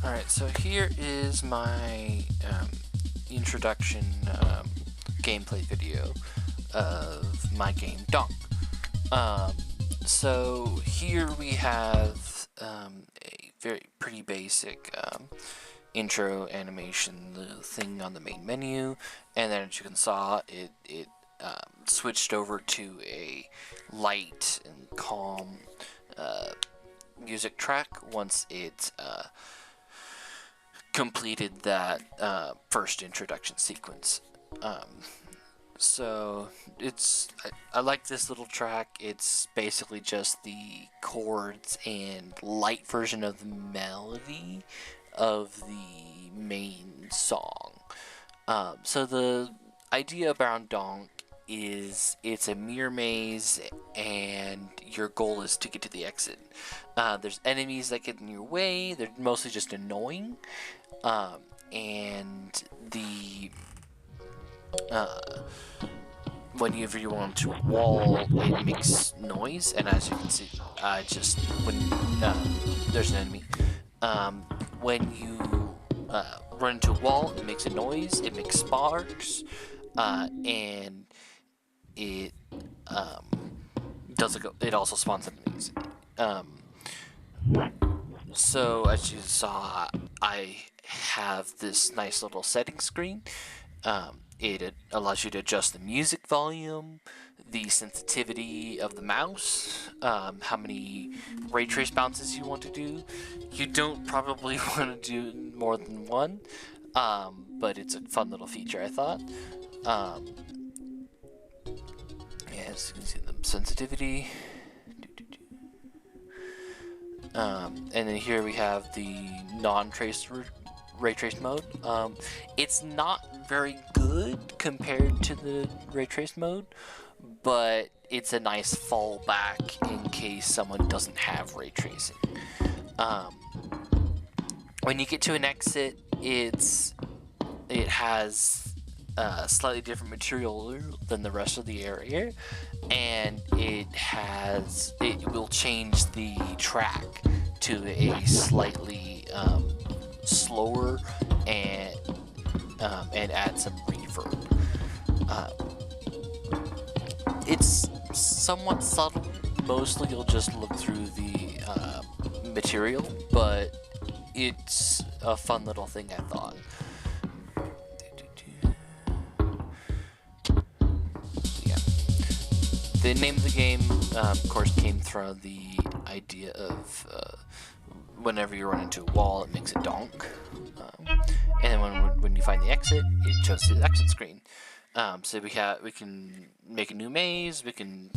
Alright, so here is my introduction gameplay video of my game Dongk. So here we have a pretty basic intro animation, the thing on the main menu, and then as you can saw, it switched over to a light and calm music track once it completed that first introduction sequence. So I like this little track. It's basically just the chords and light version of the melody of the main song. So the idea around Dongk is it's a mirror maze and your goal is to get to the exit. There's enemies that get in your way. They're mostly just annoying. And the whenever you want to wall, it makes noise, and as you can see, just when there's an enemy, when you run into a wall, it makes a noise, it makes sparks, and it it also spawns enemies. So as you saw, I have this nice little setting screen. It allows you to adjust the music volume, the sensitivity of the mouse, how many ray trace bounces you want to do. You don't probably want to do more than one, but it's a fun little feature, I thought. As you can see, the sensitivity. And then here we have the non-trace ray trace mode. It's not very good compared to the ray trace mode, but it's a nice fallback in case someone doesn't have ray tracing. When you get to an exit, it has slightly different material than the rest of the area, and it will change the track to a slightly slower and add some reverb. It's somewhat subtle. Mostly you'll just look through the material, but it's a fun little thing, I thought. The name of the game, of course, came from the idea of whenever you run into a wall, it makes a donk. And then when you find the exit, it shows the exit screen. So we can make a new maze, we can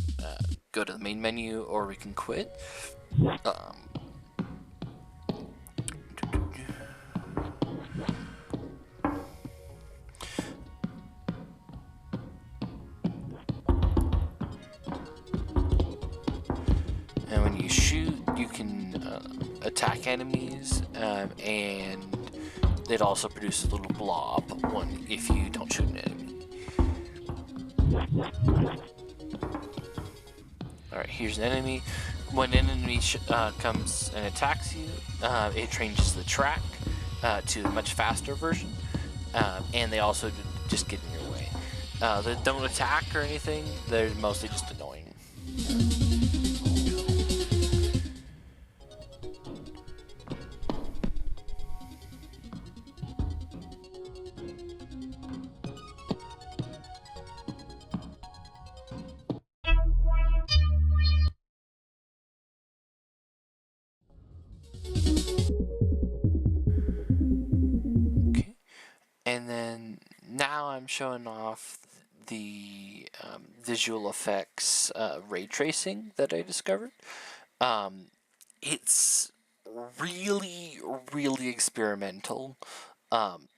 go to the main menu, or we can quit. And when you shoot, you can attack enemies, and it also produces a little blob if you don't shoot an enemy. Alright, here's an enemy. When an enemy comes and attacks you, it changes the track to a much faster version, and they also just get in your way. They don't attack or anything, they're mostly just annoying. Okay, and then now I'm showing off the visual effects ray tracing that I discovered. It's really experimental.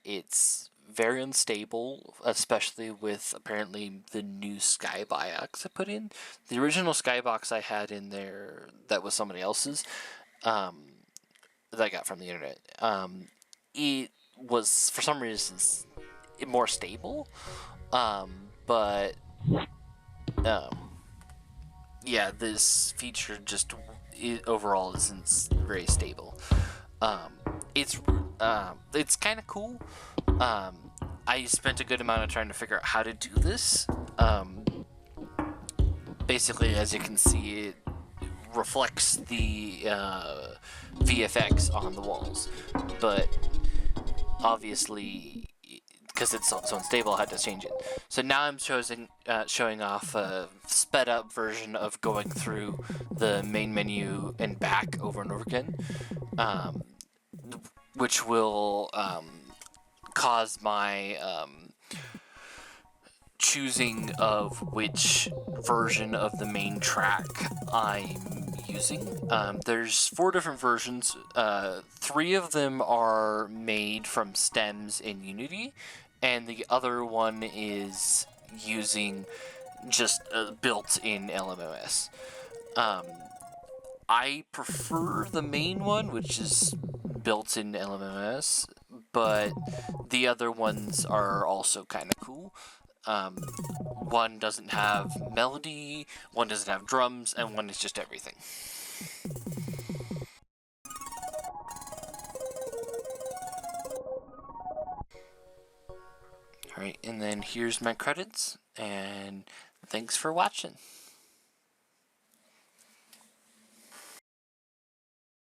It's very unstable, especially with apparently the new skybox I put in. The original skybox I had in there that was somebody else's, that I got from the internet. It was, for some reasons, more stable, but yeah, this feature just overall isn't very stable. It's It's kind of cool. I spent a good amount of time to figure out how to do this. Basically, as you can see, it reflects the VFX on the walls, but obviously, because it's so unstable, I had to change it. So now I'm showing off a sped up version of going through the main menu and back over and over again, um, which will cause my choosing of which version of the main track I'm using. There's 4 different versions. 3 of them are made from stems in Unity, and the other one is using just built-in LMOS. I prefer the main one, which is built in LMOS, but the other ones are also kind of cool. One doesn't have melody, one doesn't have drums, and one is just everything. Alright, and then here's my credits, and thanks for watching.